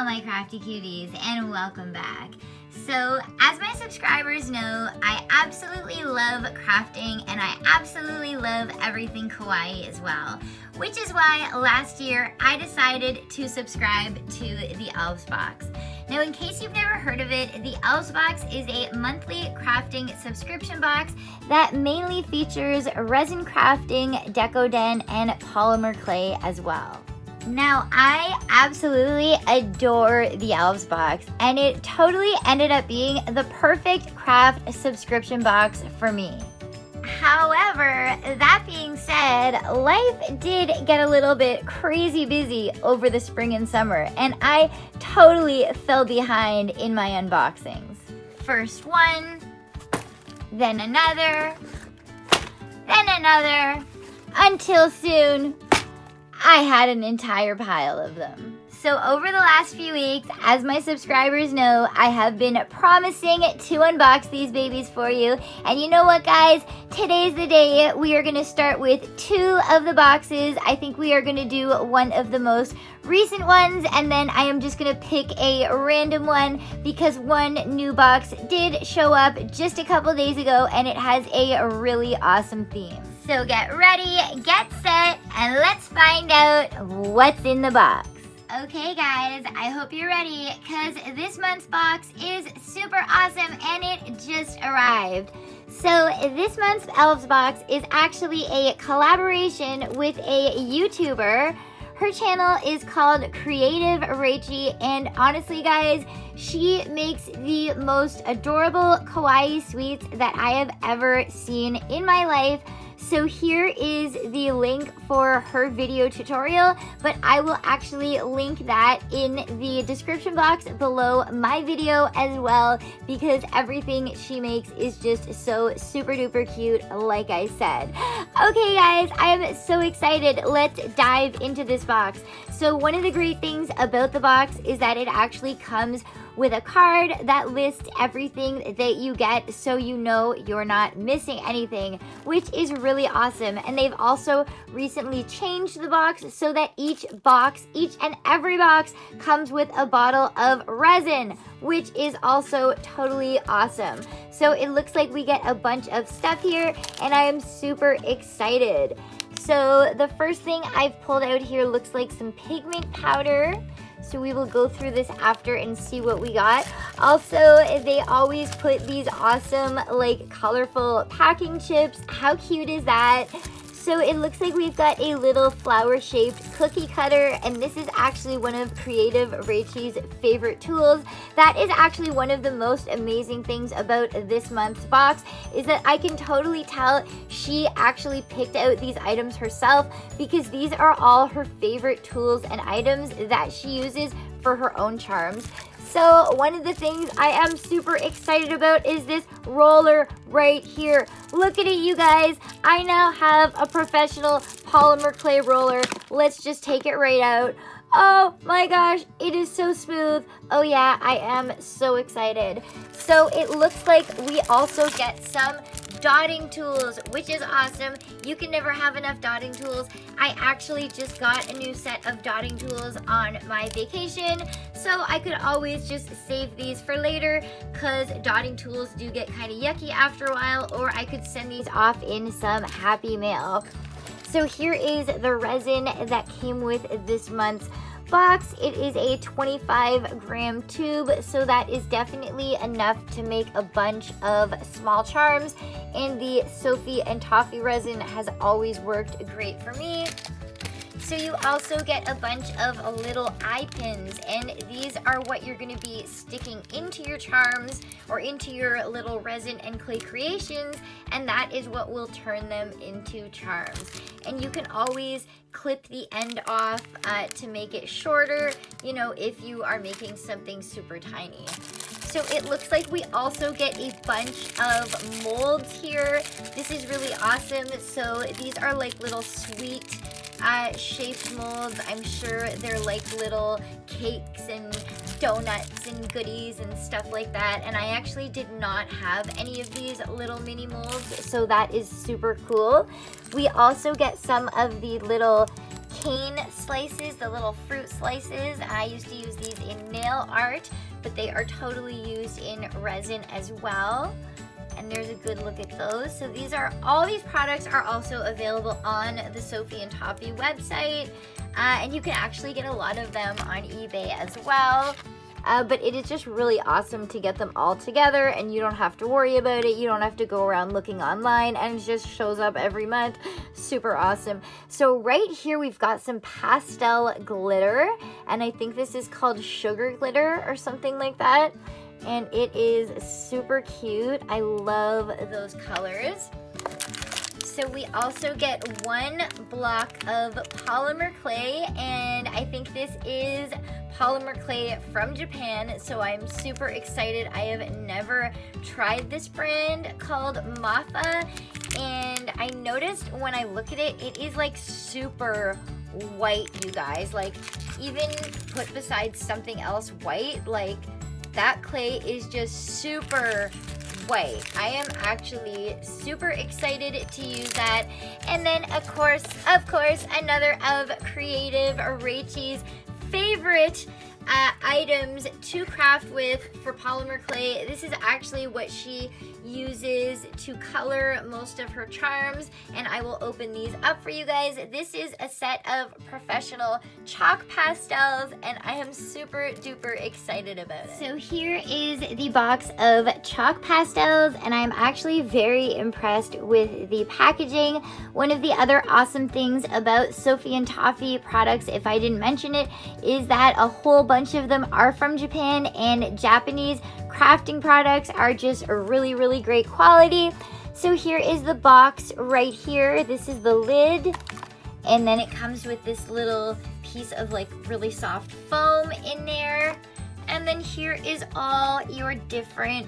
all my crafty cuties, and welcome back. So, as my subscribers know, I absolutely love crafting and I absolutely love everything kawaii as well. Which is why last year I decided to subscribe to the Elves Box. Now, in case you've never heard of it, the Elves Box is a monthly crafting subscription box that mainly features resin crafting, deco den, and polymer clay as well. Now, I absolutely adore the Elves Box, and it totally ended up being the perfect craft subscription box for me. However, that being said, life did get a little bit crazy busy over the spring and summer, and I totally fell behind in my unboxings. First one, then another, until soon, I had an entire pile of them. So over the last few weeks, as my subscribers know, I have been promising to unbox these babies for you. And you know what, guys? Today's the day. We are going to start with 2 of the boxes. I think we are going to do one of the most recent ones, and then I am just going to pick a random one because one new box did show up just a couple days ago, and it has a really awesome theme. So get ready, get set, and let's find out what's in the box. Okay guys, I hope you're ready because this month's box is super awesome and it just arrived. So this month's Elves Box is actually a collaboration with a YouTuber. Her channel is called Creative Rachie, and honestly guys, she makes the most adorable kawaii sweets that I have ever seen in my life. So here is the link for her video tutorial, but I will actually link that in the description box below my video as well because everything she makes is just so super duper cute, like I said. Okay guys, I am so excited. Let's dive into this box. So one of the great things about the box is that it actually comes with a card that lists everything that you get so you know you're not missing anything, which is really awesome. And they've also recently changed the box so that each and every box comes with a bottle of resin, which is also totally awesome. So it looks like we get a bunch of stuff here, and I am super excited. So the first thing I've pulled out here looks like some pigment powder. So we will go through this after and see what we got. Also, they always put these awesome, like, colorful packing chips. How cute is that? So it looks like we've got a little flower-shaped cookie cutter, and this is actually one of Creative Rachie's favorite tools. That is actually one of the most amazing things about this month's box, is that I can totally tell she actually picked out these items herself because these are all her favorite tools and items that she uses for her own charms. So one of the things I am super excited about is this roller right here. Look at it, you guys. I now have a professional polymer clay roller. Let's just take it right out. Oh my gosh, it is so smooth. Oh yeah, I am so excited. So it looks like we also get some dotting tools, which is awesome. You can never have enough dotting tools. I actually just got a new set of dotting tools on my vacation, so I could always just save these for later because dotting tools do get kind of yucky after a while, or I could send these off in some Happy Mail. So here is the resin that came with this month's box. It is a 25-gram tube, so that is definitely enough to make a bunch of small charms, and the Sophie&Toffee resin has always worked great for me. So you also get a bunch of little eye pins, and these are what you're going to be sticking into your charms or into your little resin and clay creations, and that is what will turn them into charms. And you can always clip the end off to make it shorter, you know, if you are making something super tiny. So it looks like we also get a bunch of molds here. This is really awesome. So these are like little sweet shaped molds. I'm sure they're like little cakes and donuts and goodies and stuff like that. And I actually did not have any of these little mini molds, so that is super cool. We also get some of the little cane slices, the little fruit slices. I used to use these in nail art, but they are totally used in resin as well. And there's a good look at those. So all these products are also available on the Sophie&Toffee website. And you can actually get a lot of them on eBay as well. But it is just really awesome to get them all together, and you don't have to worry about it. You don't have to go around looking online, and it just shows up every month. Super awesome. So right here we've got some pastel glitter, and I think this is called sugar glitter or something like that. And it is super cute. I love those colors. So we also get 1 block of polymer clay, and I think this is polymer clay from Japan, so I'm super excited. I have never tried this brand called Matha, and I noticed when I look at it, it is like super white, you guys. Like, even put beside something else white, like that clay is just super white. I am actually super excited to use that. And then of course, another of Creative Rachel's favorite items to craft with for polymer clay. This is actually what she uses to color most of her charms, and I will open these up for you guys. This is a set of professional chalk pastels, and I am super duper excited about it. So here is the box of chalk pastels, and I'm actually very impressed with the packaging. One of the other awesome things about Sophie&Toffee products, if I didn't mention it, is that a whole bunch of them are from Japan, and Japanese crafting products are just really, really great quality. So here is the box right here. This is the lid, and then it comes with this little piece of like really soft foam in there. And then here is all your different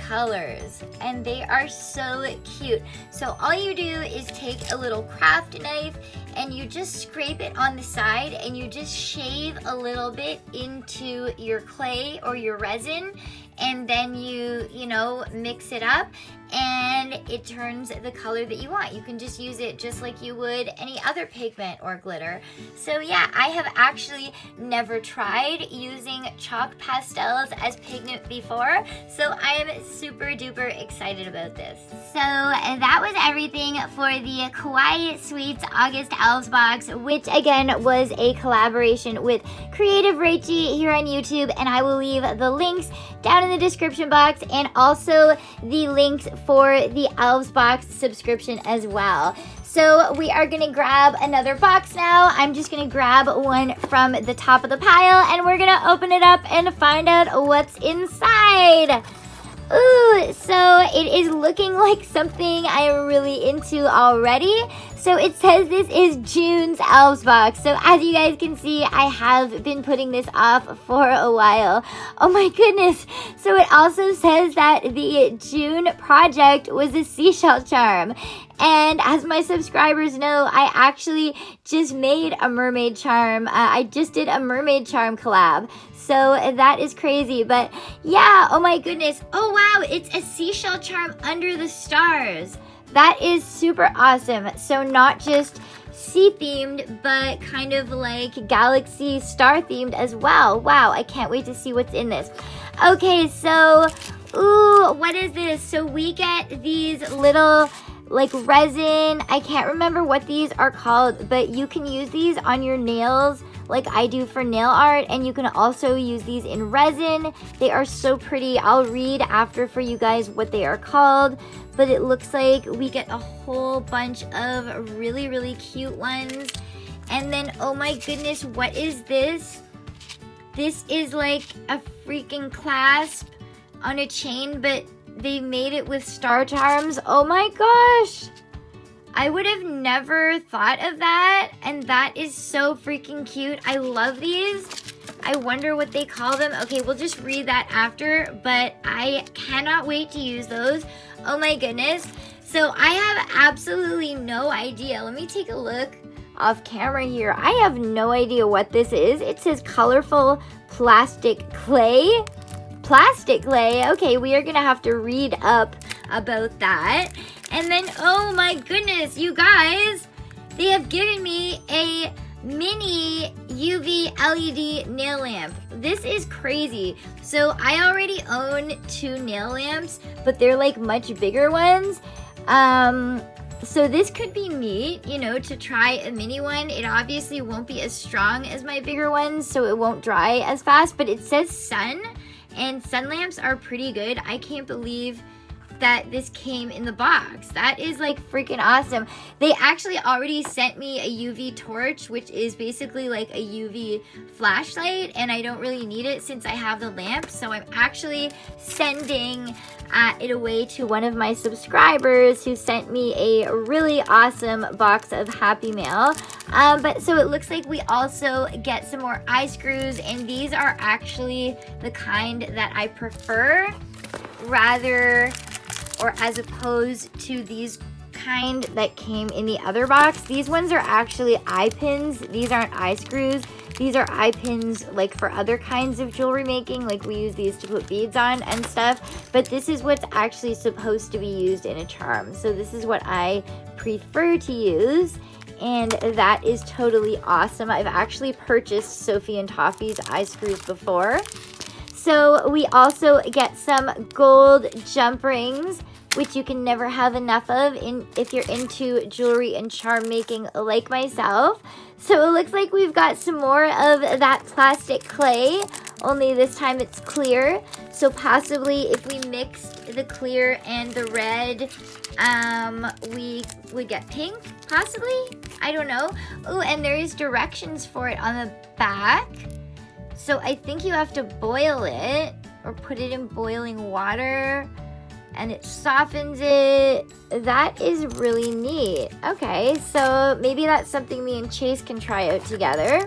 colors, and they are so cute. So all you do is take a little craft knife and you just scrape it on the side, and you just shave a little bit into your clay or your resin, and then you know, mix it up, and it turns the color that you want. You can just use it just like you would any other pigment or glitter. So yeah, I have actually never tried using chalk pastels as pigment before, so I am super duper excited about this. So that was everything for the Kawaii Sweets August Elves Box, which again was a collaboration with Creative Rachel here on YouTube, and I will leave the links down in the description box, and also the links for the Elves Box subscription as well. So we are gonna grab another box now. I'm just gonna grab one from the top of the pile, and we're gonna open it up and find out what's inside. Ooh, so it is looking like something I am really into already. So it says this is June's Elves Box. So as you guys can see, I have been putting this off for a while. Oh my goodness. So it also says that the June project was a seashell charm. And as my subscribers know, I actually just made a mermaid charm. I just did a mermaid charm collab. So that is crazy. But yeah, oh my goodness. Oh wow, it's a seashell charm under the stars. That is super awesome. So not just sea themed, but kind of like galaxy star themed as well. Wow, I can't wait to see what's in this. Okay, so, ooh, what is this? So we get these little like resin, I can't remember what these are called, but you can use these on your nails like I do for nail art, and you can also use these in resin. They are so pretty. I'll read after for you guys what they are called, but it looks like we get a whole bunch of really, really cute ones. And then, oh my goodness, what is this? This is like a freaking clasp on a chain, but they made it with star charms. Oh my gosh. I would have never thought of that, and that is so freaking cute. I love these. I wonder what they call them. Okay, we'll just read that after, but I cannot wait to use those. Oh my goodness. So I have absolutely no idea. Let me take a look off camera here. I have no idea what this is. It says colorful plastic clay. Plastic clay. Okay, we are gonna have to read up about that. And then, oh my goodness, you guys, they have given me a mini UV LED nail lamp. This is crazy. So I already own 2 nail lamps, but they're like much bigger ones. So this could be neat, you know, to try a mini one. It obviously won't be as strong as my bigger ones, so it won't dry as fast, but it says sun, and sun lamps are pretty good. I can't believe that this came in the box. That is like freaking awesome. They actually already sent me a UV torch, which is basically like a UV flashlight, and I don't really need it since I have the lamp, so I'm actually sending it away to one of my subscribers who sent me a really awesome box of Happy Mail. But so it looks like we also get some more eye screws, and these are actually the kind that I prefer as opposed to these kind that came in the other box. These ones are actually eye pins. These aren't eye screws. These are eye pins like for other kinds of jewelry making, like we use these to put beads on and stuff, but this is what's actually supposed to be used in a charm. So this is what I prefer to use, and that is totally awesome. I've actually purchased Sophie&Toffee's eye screws before. So we also get some gold jump rings, which you can never have enough of if you're into jewelry and charm making like myself. So it looks like we've got some more of that plastic clay, only this time it's clear. So possibly if we mixed the clear and the red, we would get pink, possibly? I don't know. Oh, and there is directions for it on the back. So I think you have to boil it or put it in boiling water and it softens it. That is really neat. Okay, so maybe that's something me and Chase can try out together.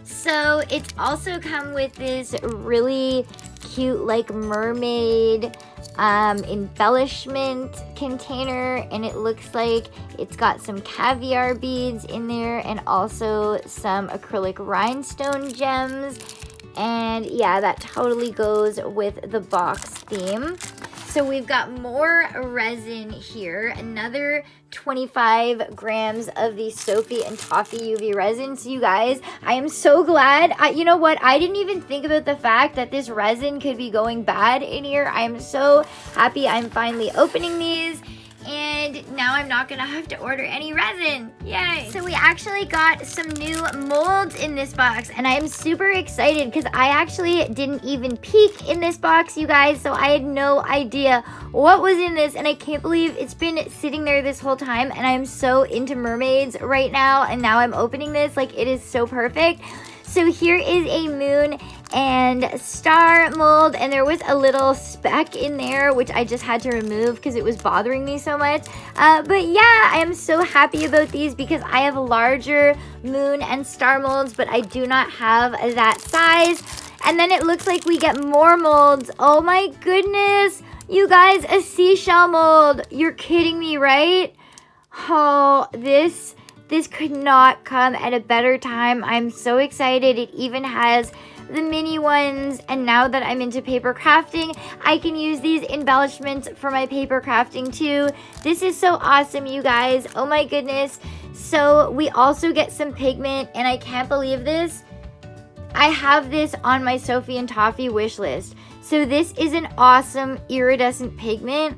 So it's also come with this really cute like mermaid embellishment container, and it looks like it's got some caviar beads in there and also some acrylic rhinestone gems, and yeah, that totally goes with the box theme. So we've got more resin here, another 25 grams of the Sophie&Toffee UV resin. So you guys, I am so glad. You know what? I didn't even think about the fact that this resin could be going bad in here. I am so happy I'm finally opening these. And now I'm not gonna have to order any resin. Yay! So we actually got some new molds in this box, and I am super excited because I actually didn't even peek in this box, you guys, so I had no idea what was in this, and I can't believe it's been sitting there this whole time, and I am so into mermaids right now, and now I'm opening this. Like, it is so perfect. So here is a moon and star mold, and there was a little speck in there which I just had to remove because it was bothering me so much. But yeah, I am so happy about these because I have larger moon and star molds, but I do not have that size. And then it looks like we get more molds. Oh my goodness, you guys, a seashell mold. You're kidding me, right? Oh, this could not come at a better time. I'm so excited. It even has the mini ones, and now that I'm into paper crafting, I can use these embellishments for my paper crafting too. This is so awesome, you guys. Oh my goodness. So we also get some pigment, and I can't believe this. I have this on my Sophie&Toffee wish list. So this is an awesome iridescent pigment,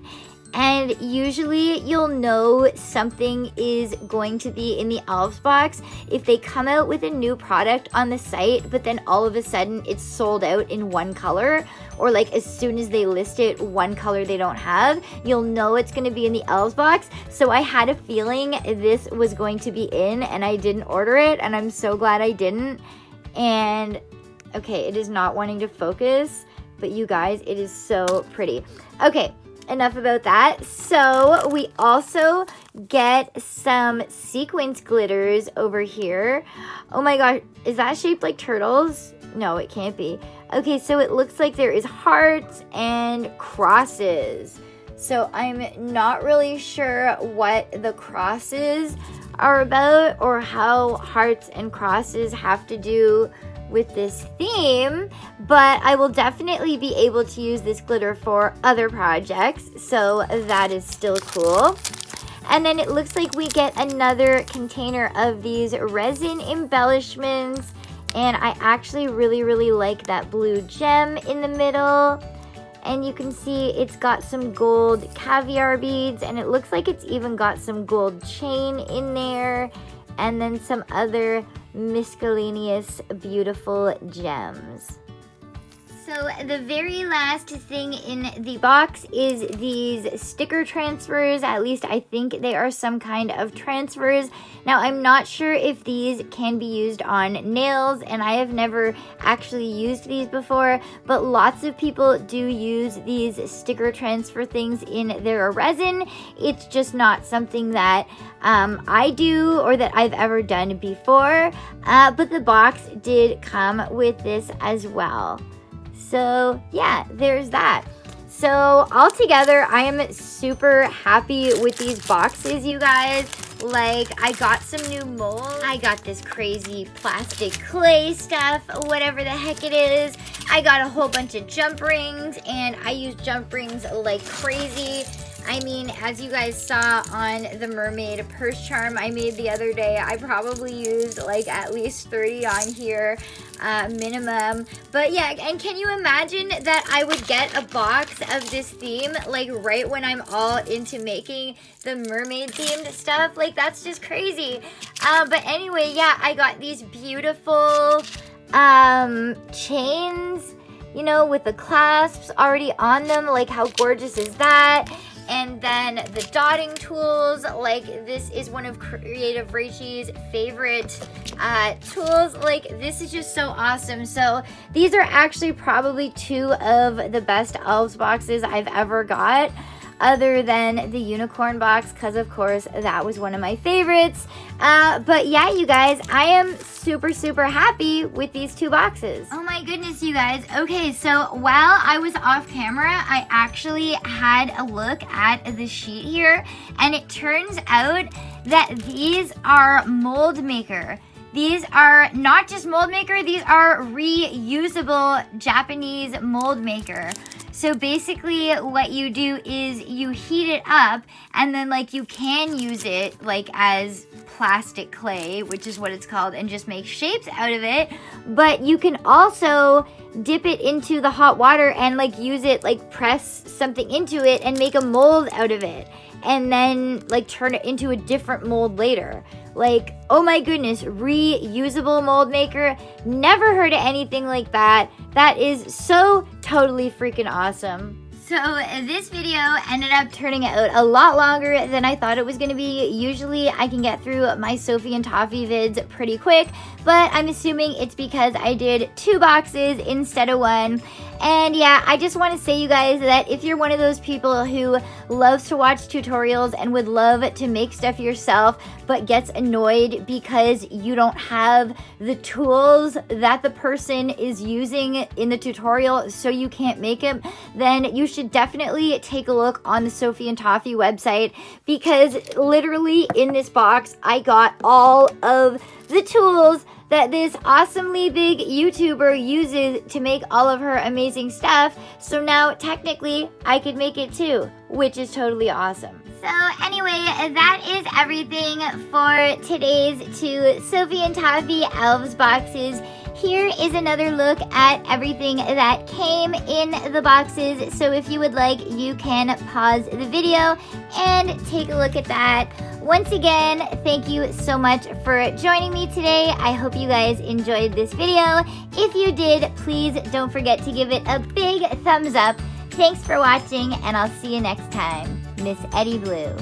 and usually you'll know something is going to be in the Elves box if they come out with a new product on the site, but then all of a sudden it's sold out in one color, or like as soon as they list it, one color they don't have. You'll know it's going to be in the Elves box. So I had a feeling this was going to be in, and I didn't order it, and I'm so glad I didn't. And okay, it is not wanting to focus, but you guys, it is so pretty. Okay, enough about that. So we also get some sequence glitters over here. Oh my gosh, is that shaped like turtles? No, it can't be. Okay, so it looks like there is hearts and crosses. So I'm not really sure what the crosses are about or how hearts and crosses have to do with this theme, but I will definitely be able to use this glitter for other projects, so that is still cool. And then it looks like we get another container of these resin embellishments. And I actually really like that blue gem in the middle. And you can see it's got some gold caviar beads, and it looks like it's even got some gold chain in there, and then some other miscellaneous beautiful gems. So the very last thing in the box is these sticker transfers. At least I think they are some kind of transfers. Now I'm not sure if these can be used on nails, and I have never actually used these before, but lots of people do use these sticker transfer things in their resin. It's just not something that I do or that I've ever done before, but the box did come with this as well. So yeah, there's that. So altogether, I am super happy with these boxes, you guys. Like, I got some new molds. I got this crazy plastic clay stuff, whatever the heck it is. I got a whole bunch of jump rings, and I use jump rings like crazy. I mean, as you guys saw on the mermaid purse charm I made the other day, I probably used like at least 30 on here, minimum. But yeah, and can you imagine that I would get a box of this theme like right when I'm all into making the mermaid themed stuff? Like, that's just crazy. But anyway, yeah, I got these beautiful chains, you know, with the clasps already on them. Like, how gorgeous is that? And then the dotting tools, like this is one of Creative Rachel's favorite tools. Like, this is just so awesome. So these are actually probably two of the best Elves boxes I've ever got, other than the unicorn box, because of course that was one of my favorites. But yeah, you guys, I am super happy with these two boxes. Oh my goodness, you guys. Okay, so while I was off camera, I actually had a look at the sheet here, and it turns out that these are mold maker. These are not just mold maker, these are reusable Japanese mold maker. So basically what you do is you heat it up, and then like you can use it like as plastic clay, which is what it's called, and just make shapes out of it. But you can also dip it into the hot water and like use it, like press something into it and make a mold out of it, and then like turn it into a different mold later. Like, oh my goodness, reusable mold maker. Never heard of anything like that. That is so totally freaking awesome. So this video ended up turning out a lot longer than I thought it was going to be. Usually I can get through my Sophie&Toffee vids pretty quick, but I'm assuming it's because I did 2 boxes instead of 1. And yeah, I just want to say, you guys, that if you're one of those people who loves to watch tutorials and would love to make stuff yourself, but gets annoyed because you don't have the tools that the person is using in the tutorial, so you can't make them, then you should definitely take a look on the Sophie&Toffee website, because literally in this box, I got all of the tools that this awesomely big YouTuber uses to make all of her amazing stuff. So now technically I could make it too, which is totally awesome. So anyway, that is everything for today's 2 Sophie&Toffee Elves boxes. Here is another look at everything that came in the boxes. So if you would like, you can pause the video and take a look at that. Once again, thank you so much for joining me today. I hope you guys enjoyed this video. If you did, please don't forget to give it a big thumbs up. Thanks for watching, and I'll see you next time. Miss Eddie Blue.